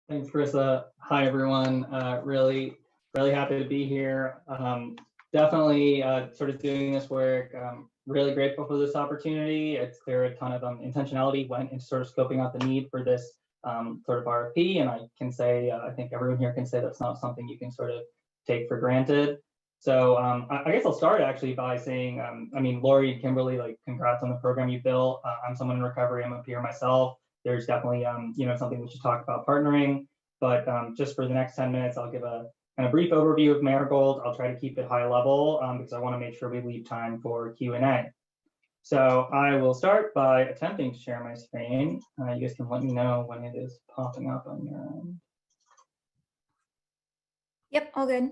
Thanks, Carissa. Hi, everyone. Really happy to be here. Definitely sort of doing this work. Really grateful for this opportunity. It's clear a ton of intentionality went into sort of scoping out the need for this sort of RFP, and I can say, I think everyone here can say that's not something you can sort of take for granted. So I guess I'll start actually by saying, I mean, Lori and Kimberly, like, congrats on the program you built. I'm someone in recovery. I'm a peer myself. There's definitely, something we should talk about partnering, but just for the next 10 minutes, I'll give a kind of brief overview of Marigold. I'll try to keep it high level because I want to make sure we leave time for Q&A. So I will start by attempting to share my screen. You guys can let me know when it is popping up on your end. Yep, all good.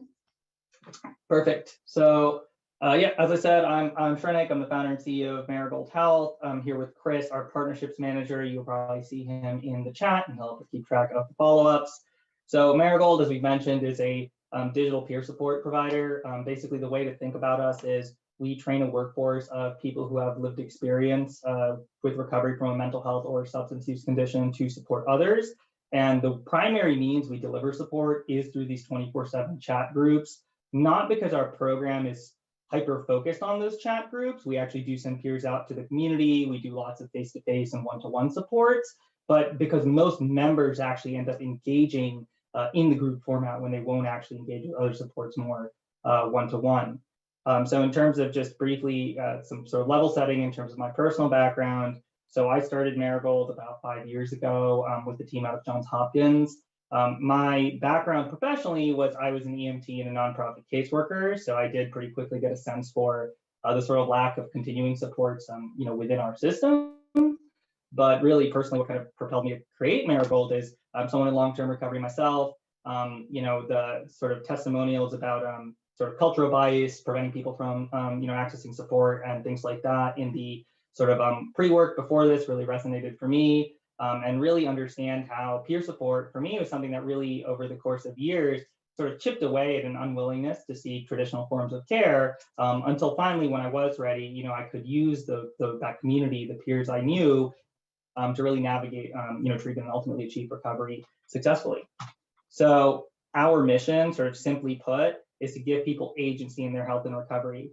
Perfect. So yeah, as I said, I'm Shrenik. I'm the founder and CEO of Marigold Health. I'm here with Chris, our partnerships manager. You'll probably see him in the chat, and he'll help us keep track of the follow-ups. So Marigold, as we mentioned, is a digital peer support provider. Basically, the way to think about us is we train a workforce of people who have lived experience with recovery from a mental health or substance use condition to support others. And the primary means we deliver support is through these 24/7 chat groups, not because our program is hyper-focused on those chat groups. We actually do send peers out to the community. We do lots of face-to-face and one-to-one supports, but because most members actually end up engaging in the group format when they won't actually engage with other supports more one-to-one. So in terms of just briefly some sort of level setting in terms of my personal background, so I started Marigold about 5 years ago with the team out of Johns Hopkins. My background professionally was I was an EMT and a nonprofit caseworker, so I did pretty quickly get a sense for the sort of lack of continuing supports, within our system. But really, personally, what kind of propelled me to create Marigold is I'm someone in long-term recovery myself. The sort of testimonials about sort of cultural bias, preventing people from accessing support and things like that in the sort of pre-work before this really resonated for me. And really understand how peer support for me was something that really over the course of years sort of chipped away at an unwillingness to seek traditional forms of care until finally when I was ready, I could use that community, the peers I knew to really navigate treatment and ultimately achieve recovery successfully. So our mission, sort of simply put, is to give people agency in their health and recovery.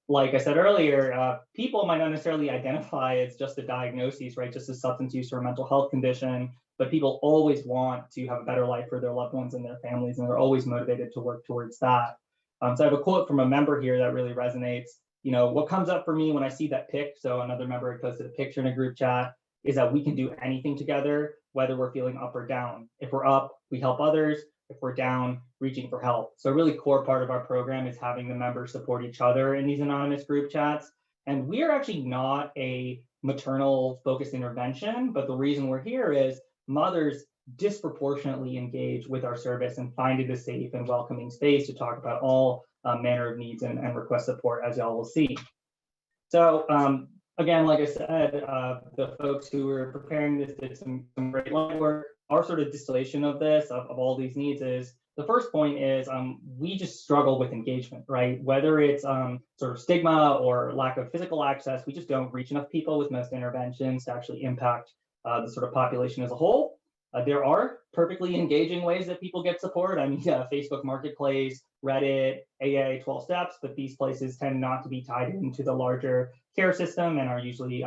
Like I said earlier, people might not necessarily identify as just a diagnosis, right? Just a substance use or a mental health condition, but people always want to have a better life for their loved ones and their families, and they're always motivated to work towards that. So I have a quote from a member here that really resonates. What comes up for me when I see that pic, so another member had posted a picture in a group chat, is that we can do anything together, whether we're feeling up or down. If we're up, we help others. If we're down, reaching for help. So a really core part of our program is having the members support each other in these anonymous group chats. And we are actually not a maternal focused intervention, but the reason we're here is mothers disproportionately engage with our service and find it a safe and welcoming space to talk about all manner of needs and request support, as y'all will see. So again, like I said, the folks who were preparing this did some great line work. Our sort of distillation of this, of all these needs is, the first point is we just struggle with engagement, right? Whether it's sort of stigma or lack of physical access, we just don't reach enough people with most interventions to actually impact the sort of population as a whole. There are perfectly engaging ways that people get support. I mean, Facebook Marketplace, Reddit, AA, 12 Steps, but these places tend not to be tied into the larger care system and are usually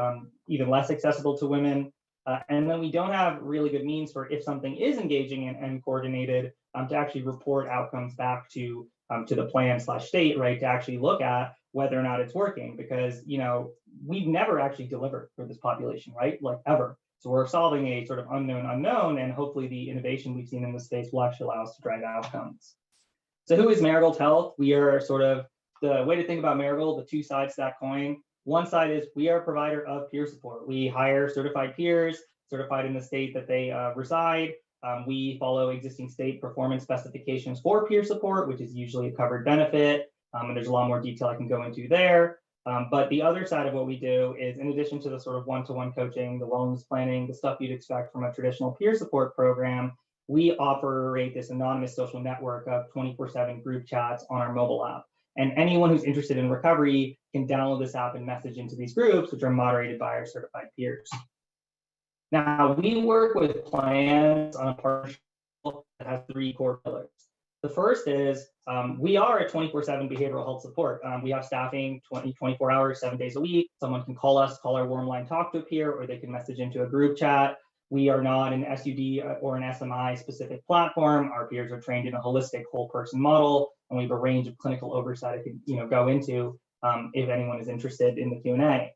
even less accessible to women. And then we don't have really good means for, if something is engaging and coordinated, to actually report outcomes back to the plan/state, right? To actually look at whether or not it's working, because we've never actually delivered for this population, right? Like ever. So we're solving a sort of unknown, and hopefully the innovation we've seen in this space will actually allow us to drive outcomes. So who is Marigold Health? We are sort of, the way to think about Marigold, the two sides to that coin. One side is we are a provider of peer support. We hire certified peers, certified in the state that they reside. We follow existing state performance specifications for peer support, which is usually a covered benefit. And there's a lot more detail I can go into there. But the other side of what we do is, in addition to the sort of one-to-one coaching, the wellness planning, the stuff you'd expect from a traditional peer support program, we operate this anonymous social network of 24/7 group chats on our mobile app. And anyone who's interested in recovery can download this app and message into these groups, which are moderated by our certified peers. Now, we work with plans on a partnership has three core pillars. The first is we are a 24/7 behavioral health support. We have staffing 24 hours, 7 days a week. Someone can call us, call our warm line talk to a peer, or they can message into a group chat. We are not an SUD or an SMI specific platform. Our peers are trained in a holistic whole person model, and we have a range of clinical oversight I could go into if anyone is interested in the Q&A.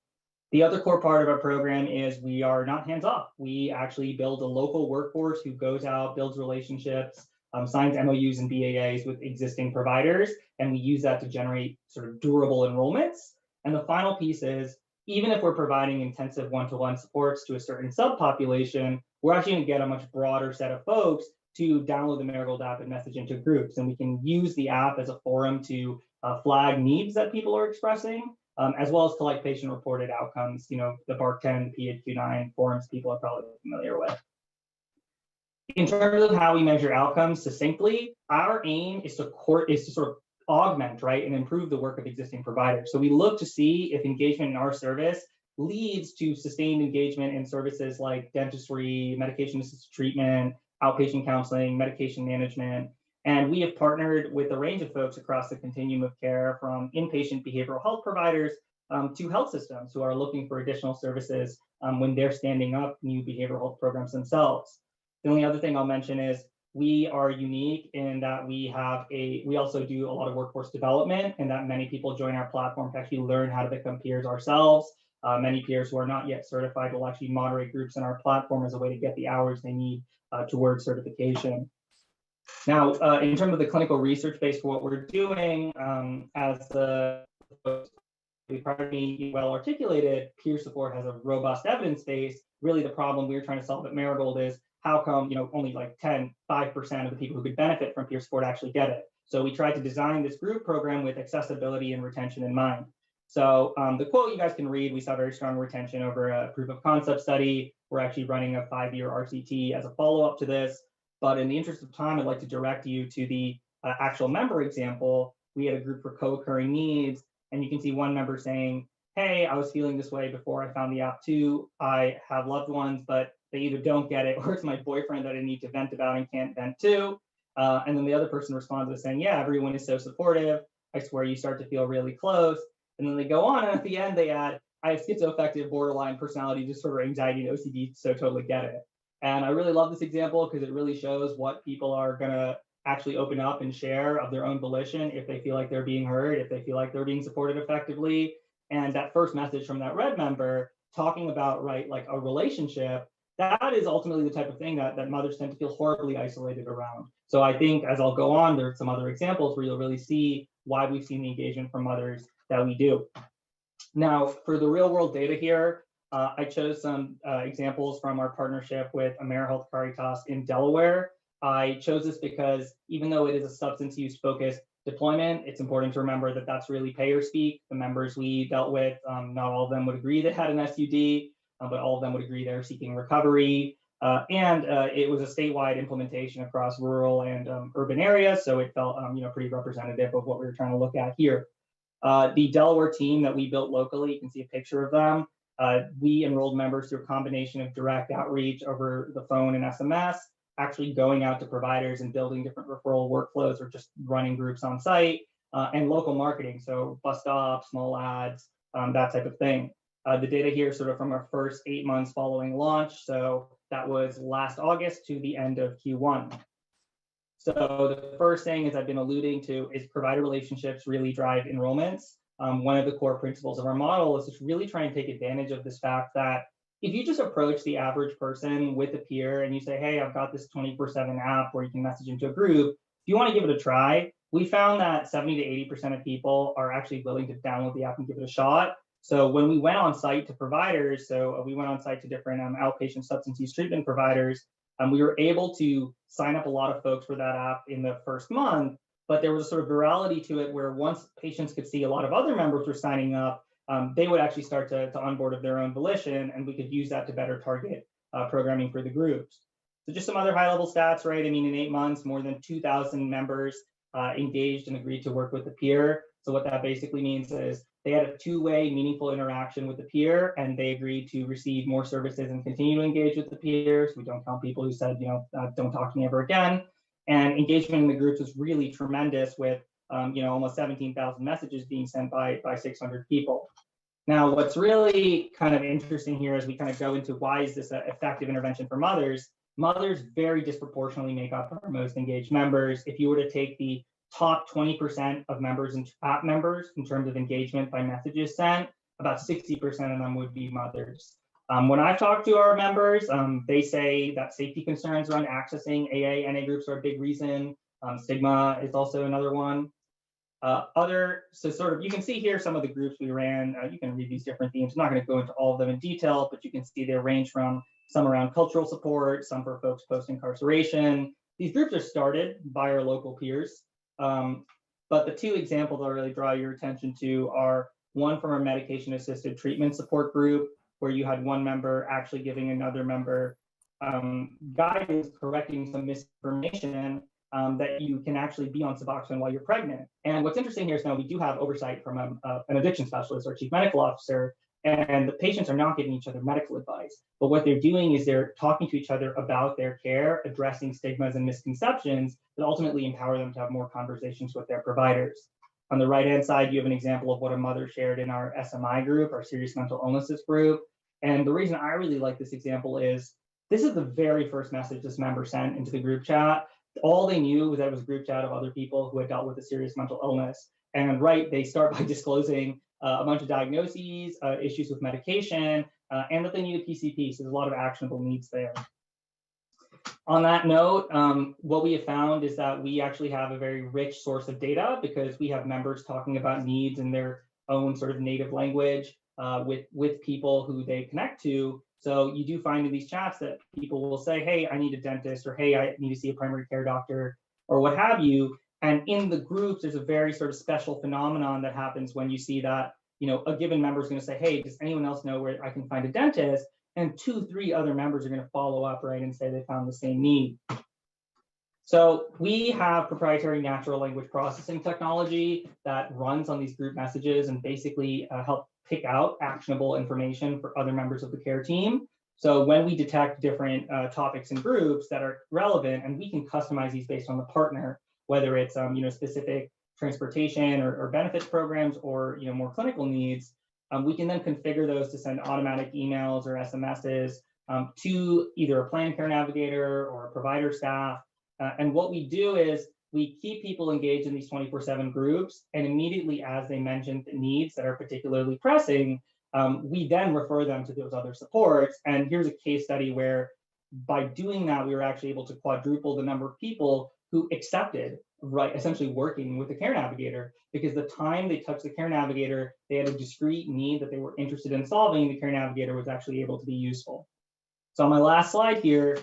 The other core part of our program is we are not hands-off. We actually build a local workforce who goes out, builds relationships, signs MOUs and BAAs with existing providers, and we use that to generate sort of durable enrollments. And the final piece is, even if we're providing intensive one-to-one supports to a certain subpopulation, we're actually going to get a much broader set of folks to download the Marigold app and message into groups. And we can use the app as a forum to flag needs that people are expressing, as well as collect patient-reported outcomes, the BARC-10, the PHQ-9 forums people are probably familiar with. In terms of how we measure outcomes succinctly, our aim is to sort of augment, right, and improve the work of existing providers. So we look to see if engagement in our service leads to sustained engagement in services like dentistry, medication-assisted treatment, outpatient counseling, medication management. And we have partnered with a range of folks across the continuum of care, from inpatient behavioral health providers to health systems who are looking for additional services when they're standing up new behavioral health programs themselves. The only other thing I'll mention is we are unique in that we also do a lot of workforce development, and that many people join our platform to actually learn how to become peers ourselves. Many peers who are not yet certified will actually moderate groups in our platform as a way to get the hours they need towards certification. Now, in terms of the clinical research base for what we're doing, as the well articulated, peer support has a robust evidence base. Really, the problem we're trying to solve at Marigold is how come only like 5% of the people who could benefit from peer support actually get it. So we tried to design this group program with accessibility and retention in mind. So the quote you guys can read, we saw very strong retention over a proof of concept study. We're actually running a 5-year RCT as a follow-up to this. But in the interest of time, I'd like to direct you to the actual member example. We had a group for co-occurring needs, and you can see one member saying, hey, I was feeling this way before I found the app too. I have loved ones, but they either don't get it or it's my boyfriend that I need to vent about and can't vent to. And then the other person responds with saying, yeah, everyone is so supportive. I swear you start to feel really close. And then they go on, and at the end they add, I have schizoaffective, borderline personality disorder, anxiety, and OCD, so totally get it. And I really love this example because it really shows what people are gonna actually open up and share of their own volition if they feel like they're being heard, if they feel like they're being supported effectively. And that first message from that red member talking about, right, like a relationship, that is ultimately the type of thing that mothers tend to feel horribly isolated around. So I think as I'll go on, there's some other examples where you'll really see why we've seen the engagement from mothers that we do. Now, for the real world data here, I chose some examples from our partnership with AmeriHealth Caritas in Delaware. I chose this because even though it is a substance use focused deployment, it's important to remember that that's really payer speak. The members we dealt with, not all of them would agree they had an SUD, but all of them would agree they're seeking recovery. And it was a statewide implementation across rural and urban areas, so it felt pretty representative of what we were trying to look at here. The Delaware team that we built locally, you can see a picture of them. We enrolled members through a combination of direct outreach over the phone and SMS, actually going out to providers and building different referral workflows or just running groups on site, and local marketing, so bus stops, small ads, that type of thing. The data here sort of from our first 8 months following launch, so that was last August to the end of Q1. So the first thing, as I've been alluding to, is provider relationships really drive enrollments. One of the core principles of our model is to really try and take advantage of this fact that if you just approach the average person with a peer and you say, hey, I've got this 24/7 app where you can message into a group, if you want to give it a try, we found that 70 to 80% of people are actually willing to download the app and give it a shot. So when we went on site to providers, we went on site to different outpatient substance use treatment providers, we were able to sign up a lot of folks for that app in the first month, but there was a sort of virality to it where once patients could see a lot of other members were signing up, they would actually start to onboard of their own volition, and we could use that to better target programming for the groups. So just some other high-level stats, right? I mean, in 8 months, more than 2,000 members engaged and agreed to work with the peer. So what that basically means is they had a two-way meaningful interaction with the peer, and they agreed to receive more services and continue to engage with the peers. We don't count people who said, don't talk to me ever again. And engagement in the groups was really tremendous with almost 17,000 messages being sent by 600 people. Now, what's really kind of interesting here as we kind of go into why is this an effective intervention for mothers, mothers very disproportionately make up our most engaged members. If you were to take the top 20% of members and app members in terms of engagement by messages sent, about 60% of them would be mothers. When I've talked to our members, they say that safety concerns around accessing AA, NA groups are a big reason. Stigma is also another one. So you can see here some of the groups we ran. You can read these different themes. I'm not going to go into all of them in detail, but you can see they range from some around cultural support, some for folks post-incarceration. These groups are started by our local peers. But the two examples I'll really draw your attention to are one from our medication-assisted treatment support group, where you had one member actually giving another member guidance, correcting some misinformation that you can actually be on Suboxone while you're pregnant. And what's interesting here is now we do have oversight from an addiction specialist or chief medical officer, and the patients are not giving each other medical advice. But what they're doing is they're talking to each other about their care, addressing stigmas and misconceptions that ultimately empower them to have more conversations with their providers. On the right-hand side, you have an example of what a mother shared in our SMI group, our serious mental illnesses group. And the reason I really like this example is this is the very first message this member sent into the group chat. All they knew was that it was a group chat of other people who had dealt with a serious mental illness. And they start by disclosing a bunch of diagnoses, issues with medication, and that they needed PCP. So there's a lot of actionable needs there. On that note, what we have found is that we actually have a very rich source of data because we have members talking about needs in their own sort of native language with people who they connect to. So you do find in these chats that people will say, hey, I need a dentist, or hey, I need to see a primary care doctor, or what have you. And in the groups, there's a very sort of special phenomenon that happens when you see that, a given member is going to say, hey, does anyone else know where I can find a dentist? And 2-3 other members are going to follow up, right, and say they found the same need. So we have proprietary natural language processing technology that runs on these group messages and basically help pick out actionable information for other members of the care team. So when we detect different topics and groups that are relevant, and we can customize these based on the partner, whether it's specific transportation or benefits programs or more clinical needs, we can then configure those to send automatic emails or SMSs to either a planned care navigator or a provider staff. And what we do is we keep people engaged in these 24/7 groups, and immediately as they mention the needs that are particularly pressing, we then refer them to those other supports. And here's a case study where by doing that, we were actually able to quadruple the number of people who accepted, right, essentially working with the care navigator, because the time they touched the care navigator, they had a discrete need that they were interested in solving, the care navigator was actually able to be useful. So on my last slide here,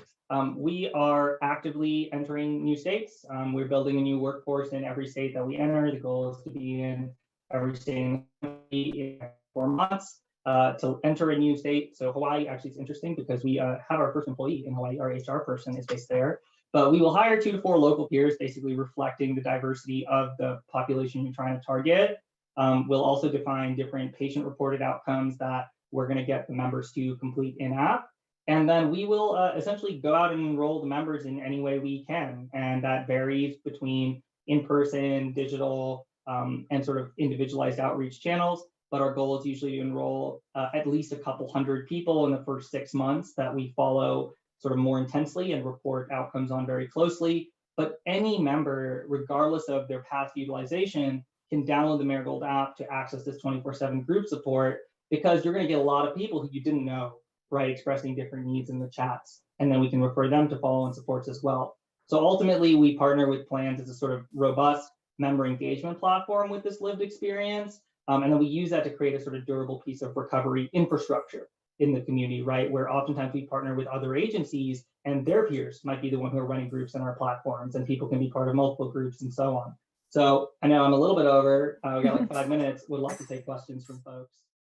we are actively entering new states. We're building a new workforce in every state that we enter. The goal is to be in every state in 4 months to enter a new state. So Hawaii actually is interesting because we have our first employee in Hawaii. Our HR person is based there. But we will hire 2 to 4 local peers, basically reflecting the diversity of the population you're trying to target. We'll also define different patient-reported outcomes that we're going to get the members to complete in-app. And then we will essentially go out and enroll the members in any way we can. And that varies between in-person, digital, and sort of individualized outreach channels. But our goal is usually to enroll at least a couple hundred people in the first 6 months that we follow sort of more intensely and report outcomes on very closely. But any member, regardless of their past utilization, can download the Marigold app to access this 24/7 group support, because you're going to get a lot of people who you didn't know, right, expressing different needs in the chats. And then we can refer them to follow-on supports as well. So ultimately, we partner with plans as a sort of robust member engagement platform with this lived experience. And then we use that to create a sort of durable piece of recovery infrastructure in the community, right, where oftentimes we partner with other agencies and their peers might be the one who are running groups on our platforms, and people can be part of multiple groups and so on. So I know I'm a little bit over. We got like 5 minutes. Would love to take questions from folks.